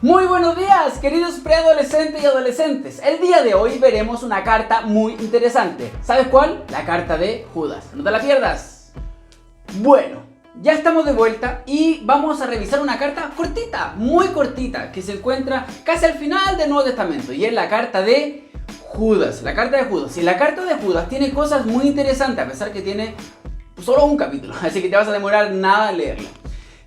Muy buenos días, queridos preadolescentes y adolescentes. El día de hoy veremos una carta muy interesante. ¿Sabes cuál? La carta de Judas. No te la pierdas. Bueno, ya estamos de vuelta y vamos a revisar una carta cortita, muy cortita, que se encuentra casi al final del Nuevo Testamento. Y es la carta de Judas. La carta de Judas. Y la carta de Judas tiene cosas muy interesantes, a pesar que tiene solo un capítulo. Así que te vas a demorar nada en leerla.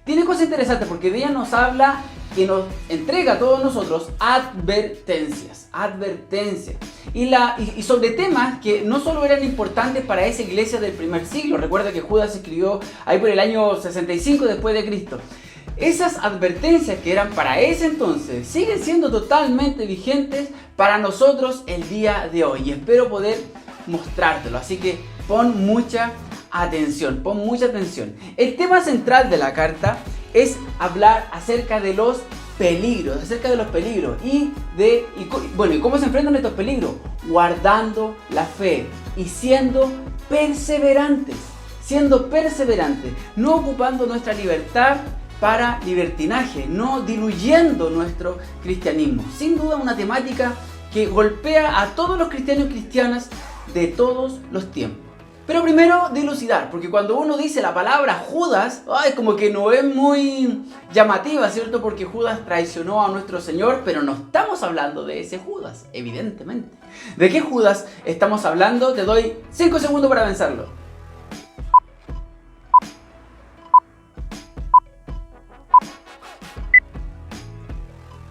Tiene cosas interesantes porque de ella nos habla, que nos entrega a todos nosotros advertencias y sobre temas que no solo eran importantes para esa iglesia del primer siglo. Recuerda que Judas escribió ahí por el año 65 después de Cristo. Esas advertencias que eran para ese entonces siguen siendo totalmente vigentes para nosotros el día de hoy y espero poder mostrártelo, así que pon mucha atención. El tema central de la carta es hablar acerca de los peligros, y cómo se enfrentan estos peligros, guardando la fe y siendo perseverantes, no ocupando nuestra libertad para libertinaje, no diluyendo nuestro cristianismo. Sin duda una temática que golpea a todos los cristianos y cristianas de todos los tiempos. Pero primero dilucidar, porque cuando uno dice la palabra Judas, como que no es muy llamativa, ¿cierto? Porque Judas traicionó a nuestro Señor, pero no estamos hablando de ese Judas, evidentemente. ¿De qué Judas estamos hablando? Te doy 5 segundos para pensarlo.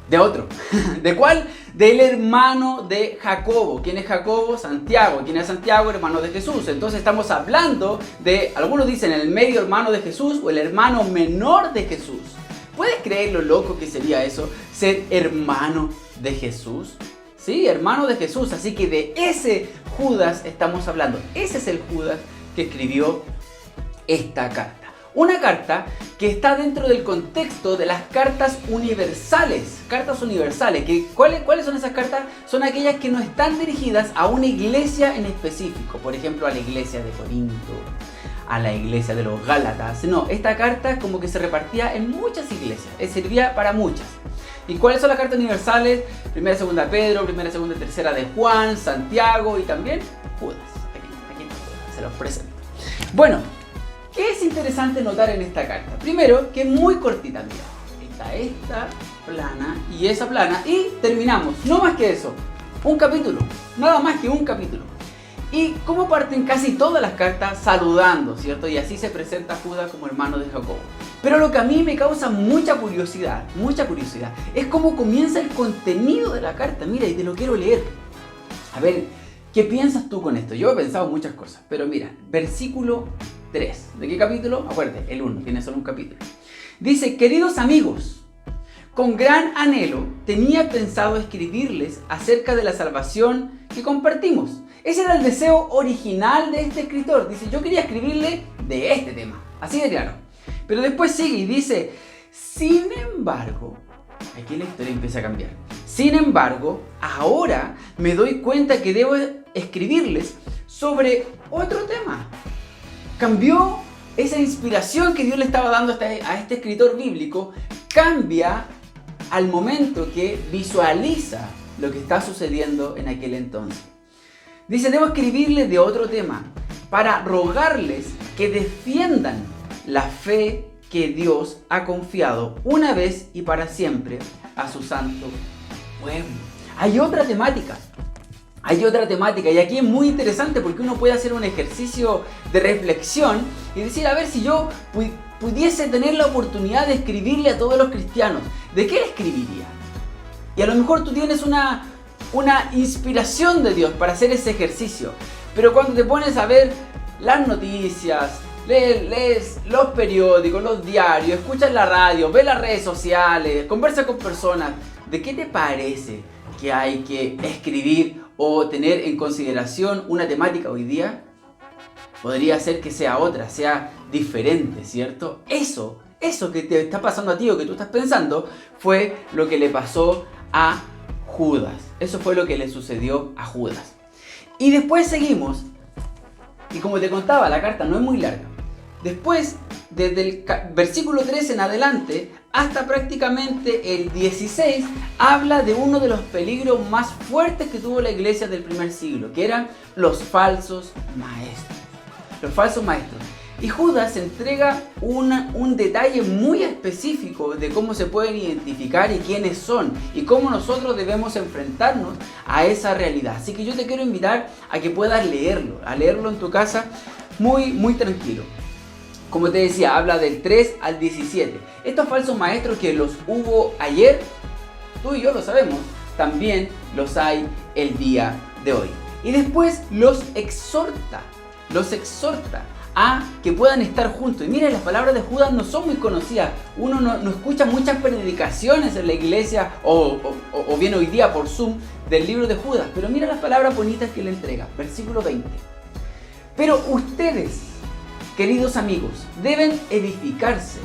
De otro. ¿De cuál? Del hermano de Jacobo. ¿Quién es Jacobo? Santiago. ¿Quién es Santiago? Hermano de Jesús. Entonces estamos hablando de, algunos dicen el medio hermano de Jesús o el hermano menor de Jesús. ¿Puedes creer lo loco que sería eso? Ser hermano de Jesús. Sí, hermano de Jesús. Así que de ese Judas estamos hablando. Ese es el Judas que escribió esta carta. Una carta que está dentro del contexto de las cartas universales. ¿Cuáles son esas cartas? Son aquellas que no están dirigidas a una iglesia en específico. Por ejemplo, a la iglesia de Corinto, a la iglesia de los Gálatas. No, esta carta como que se repartía en muchas iglesias. Servía para muchas. ¿Y cuáles son las cartas universales? Primera y segunda de Pedro, primera, segunda y tercera de Juan, Santiago y también Judas. Aquí se los presento. Bueno, ¿qué es interesante notar en esta carta? Primero, que es muy cortita, mira. Está esta plana y esa plana y terminamos. No más que eso. Un capítulo. Nada más que un capítulo. Y cómo parten casi todas las cartas saludando, ¿cierto? Y así se presenta Judas como hermano de Jacobo. Pero lo que a mí me causa mucha curiosidad, es cómo comienza el contenido de la carta. Mira, y te lo quiero leer. A ver, ¿qué piensas tú con esto? Yo he pensado muchas cosas, pero mira, versículo 3. ¿De qué capítulo? Acuérdate, el 1, tiene solo un capítulo. Dice: queridos amigos, con gran anhelo tenía pensado escribirles acerca de la salvación que compartimos. Ese era el deseo original de este escritor. Dice, yo quería escribirle de este tema. Así de claro. Pero después sigue y dice, sin embargo, aquí la historia empieza a cambiar. Sin embargo, ahora me doy cuenta que debo escribirles sobre otro tema. Cambió esa inspiración que Dios le estaba dando a este escritor bíblico, cambia al momento que visualiza lo que está sucediendo en aquel entonces. Dice, debo escribirles de otro tema para rogarles que defiendan la fe que Dios ha confiado una vez y para siempre a su santo pueblo. Hay otra temática y aquí es muy interesante porque uno puede hacer un ejercicio de reflexión y decir, a ver, si yo pudiese tener la oportunidad de escribirle a todos los cristianos, ¿de qué le escribiría? Y a lo mejor tú tienes una inspiración de Dios para hacer ese ejercicio, pero cuando te pones a ver las noticias, lees los periódicos, los diarios, escuchas la radio, ves las redes sociales, conversas con personas, ¿de qué te parece que hay que escribir o tener en consideración una temática hoy día? Podría ser que sea otra, sea diferente, ¿cierto? Eso que te está pasando a ti o que tú estás pensando fue lo que le pasó a Judas. Eso fue lo que le sucedió a Judas. Y después seguimos. Y como te contaba, la carta no es muy larga. Después desde el versículo 13 en adelante hasta prácticamente el 16, habla de uno de los peligros más fuertes que tuvo la iglesia del primer siglo, que eran los falsos maestros. Los falsos maestros. Y Judas entrega un detalle muy específico de cómo se pueden identificar y quiénes son y cómo nosotros debemos enfrentarnos a esa realidad. Así que yo te quiero invitar a que puedas leerlo, a leerlo en tu casa muy tranquilo. Como te decía, habla del 3 al 17. Estos falsos maestros que los hubo ayer, tú y yo lo sabemos, también los hay el día de hoy. Y después los exhorta a que puedan estar juntos. Y mira, las palabras de Judas no son muy conocidas. Uno no escucha muchas predicaciones en la iglesia o bien hoy día por Zoom del libro de Judas. Pero mira las palabras bonitas que le entrega. Versículo 20. Pero ustedes, queridos amigos, deben edificarse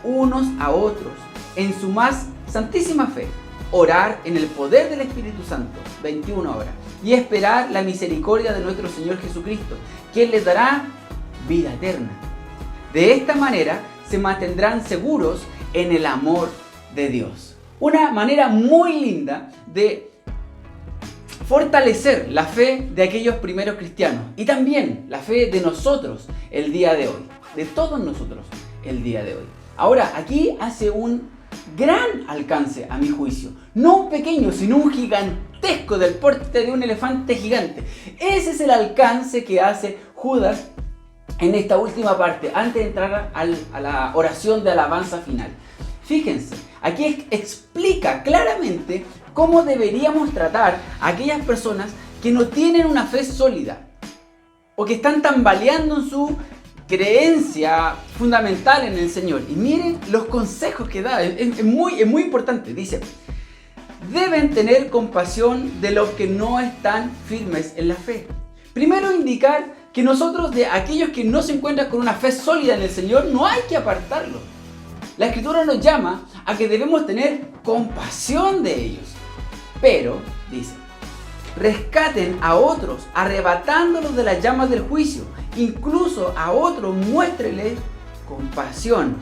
unos a otros en su más santísima fe, orar en el poder del Espíritu Santo, 21 horas, y esperar la misericordia de nuestro Señor Jesucristo, quien les dará vida eterna. De esta manera se mantendrán seguros en el amor de Dios. Una manera muy linda de fortalecer la fe de aquellos primeros cristianos y también la fe de nosotros el día de hoy, de todos nosotros el día de hoy. Ahora, aquí hace un gran alcance a mi juicio, no un pequeño, sino un gigantesco del porte de un elefante gigante. Ese es el alcance que hace Judas en esta última parte, antes de entrar a la oración de alabanza final. Fíjense, aquí explica claramente cómo deberíamos tratar a aquellas personas que no tienen una fe sólida o que están tambaleando en su creencia fundamental en el Señor. Y miren los consejos que da, es muy importante. Dice, deben tener compasión de los que no están firmes en la fe. Primero indicar que nosotros, de aquellos que no se encuentran con una fe sólida en el Señor, no hay que apartarlos. La Escritura nos llama a que debemos tener compasión de ellos. Pero, dice, rescaten a otros arrebatándolos de las llamas del juicio. Incluso a otros muéstrenles compasión.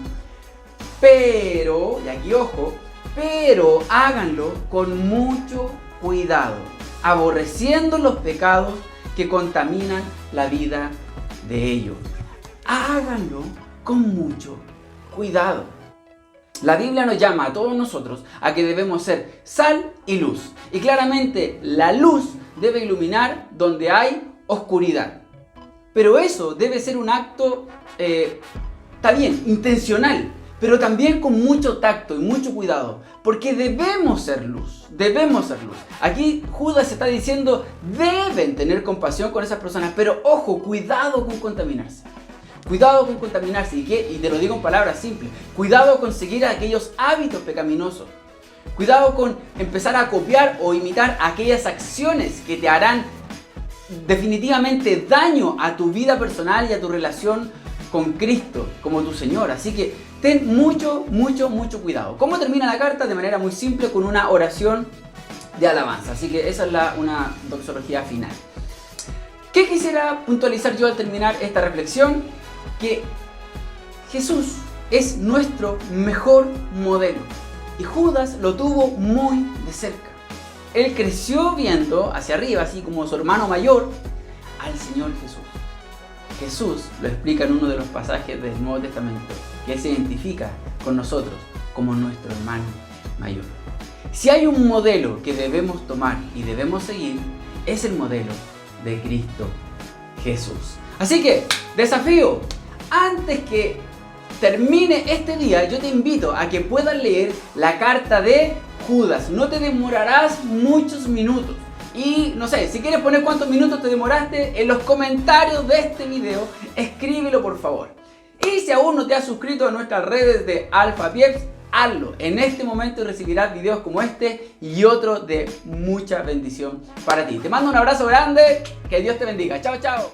Pero, y aquí ojo, pero háganlo con mucho cuidado, aborreciendo los pecados que contaminan la vida de ellos. Háganlo con mucho cuidado. La Biblia nos llama a todos nosotros a que debemos ser sal y luz. Y claramente la luz debe iluminar donde hay oscuridad. Pero eso debe ser un acto, está bien, intencional, pero también con mucho tacto y mucho cuidado. Porque debemos ser luz, debemos ser luz. Aquí Judas está diciendo, deben tener compasión con esas personas, pero ojo, cuidado con contaminarse. Cuidado con contaminarse, y te lo digo en palabras simples. Cuidado con seguir aquellos hábitos pecaminosos. Cuidado con empezar a copiar o imitar aquellas acciones que te harán definitivamente daño a tu vida personal y a tu relación con Cristo como tu Señor. Así que ten mucho cuidado. ¿Cómo termina la carta? De manera muy simple, con una oración de alabanza. Así que esa es una doxología final. ¿Qué quisiera puntualizar yo al terminar esta reflexión? Que Jesús es nuestro mejor modelo y Judas lo tuvo muy de cerca. Él creció viendo hacia arriba, así como su hermano mayor, al Señor Jesús. Jesús lo explica en uno de los pasajes del Nuevo Testamento, que Él se identifica con nosotros como nuestro hermano mayor. Si hay un modelo que debemos tomar y debemos seguir, es el modelo de Cristo Jesús. Así que, desafío. Antes que termine este día, yo te invito a que puedas leer la carta de Judas. No te demorarás muchos minutos. Y no sé, si quieres poner cuántos minutos te demoraste, en los comentarios de este video, escríbelo por favor. Y si aún no te has suscrito a nuestras redes de Alpha Pieps, hazlo. En este momento recibirás videos como este y otro de mucha bendición para ti. Te mando un abrazo grande, que Dios te bendiga. Chao, chao.